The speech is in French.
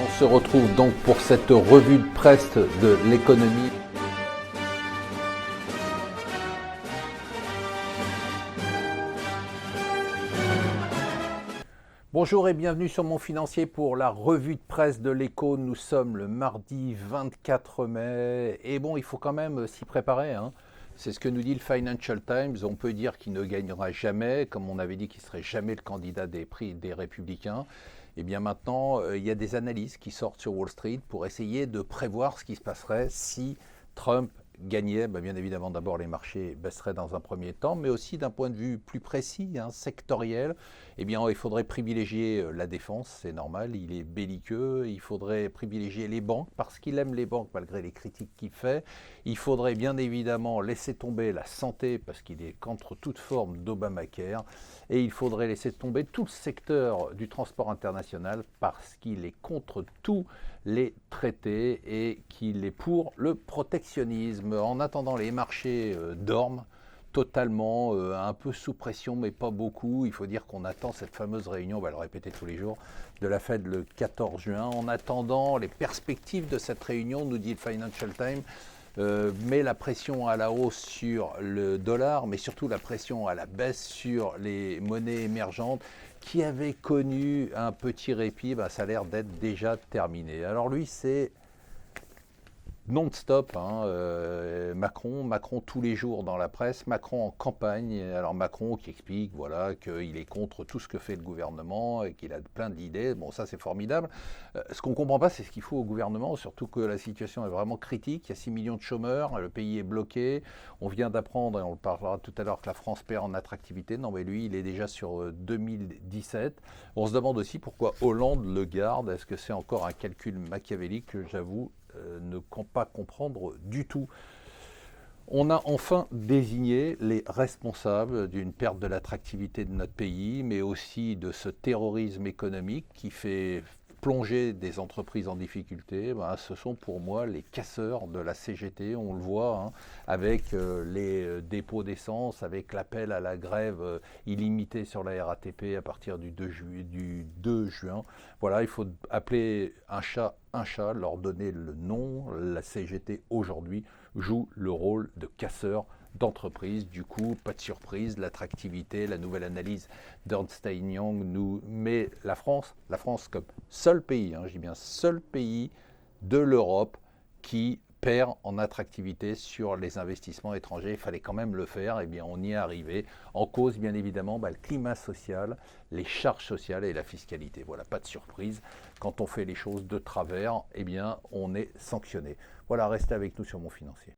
On se retrouve donc pour cette revue de presse de l'économie. Bonjour et bienvenue sur Mon Financier pour la revue de presse de l'écho. Nous sommes le mardi 24 mai et bon, il faut quand même s'y préparer, hein. C'est ce que nous dit le Financial Times. On peut dire qu'il ne gagnera jamais, comme on avait dit qu'il ne serait jamais le candidat des Républicains. Et bien maintenant, il y a des analyses qui sortent sur Wall Street pour essayer de prévoir ce qui se passerait si Trump gagnait. Bien évidemment, d'abord, les marchés baisseraient dans un premier temps, mais aussi d'un point de vue plus précis, sectoriel. Eh bien, il faudrait privilégier la défense, c'est normal, il est belliqueux. Il faudrait privilégier les banques, parce qu'il aime les banques malgré les critiques qu'il fait. Il faudrait bien évidemment laisser tomber la santé, parce qu'il est contre toute forme d'Obamacare. Et il faudrait laisser tomber tout le secteur du transport international, parce qu'il est contre tous les traités et qu'il est pour le protectionnisme. En attendant, les marchés dorment totalement, un peu sous pression, mais pas beaucoup. Il faut dire qu'on attend cette fameuse réunion, on va le répéter tous les jours, de la Fed le 14 juin. En attendant, les perspectives de cette réunion, nous dit le Financial Times, met la pression à la hausse sur le dollar, mais surtout la pression à la baisse sur les monnaies émergentes qui avaient connu un petit répit. Ça a l'air d'être déjà terminé. Alors lui, c'est non-stop, Macron tous les jours dans la presse, Macron en campagne. Alors Macron qui explique qu'il est contre tout ce que fait le gouvernement et qu'il a plein d'idées. Bon, ça c'est formidable. Ce qu'on ne comprend pas, c'est ce qu'il faut au gouvernement, surtout que la situation est vraiment critique. Il y a 6 millions de chômeurs, le pays est bloqué. On vient d'apprendre, et on le parlera tout à l'heure, que la France perd en attractivité. Non, mais lui, il est déjà sur 2017. On se demande aussi pourquoi Hollande le garde. Est-ce que c'est encore un calcul machiavélique que j'avoue ne compte pas comprendre du tout. On a enfin désigné les responsables d'une perte de l'attractivité de notre pays, mais aussi de ce terrorisme économique qui fait plonger des entreprises en difficulté. Ce sont pour moi les casseurs de la CGT, on le voit, avec les dépôts d'essence, avec l'appel à la grève illimitée sur la RATP à partir du 2 juin. Voilà, il faut appeler un chat, leur donner le nom. La CGT aujourd'hui joue le rôle de casseur d'entreprise. Du coup, pas de surprise, l'attractivité, la nouvelle analyse d'Ernst & Young nous met la France comme seul pays, je dis bien seul pays de l'Europe qui perd en attractivité sur les investissements étrangers. Il fallait quand même le faire, et bien on y est arrivé. En cause, bien évidemment, le climat social, les charges sociales et la fiscalité. Voilà, pas de surprise. Quand on fait les choses de travers, eh bien on est sanctionné. Voilà, restez avec nous sur Mon Financier.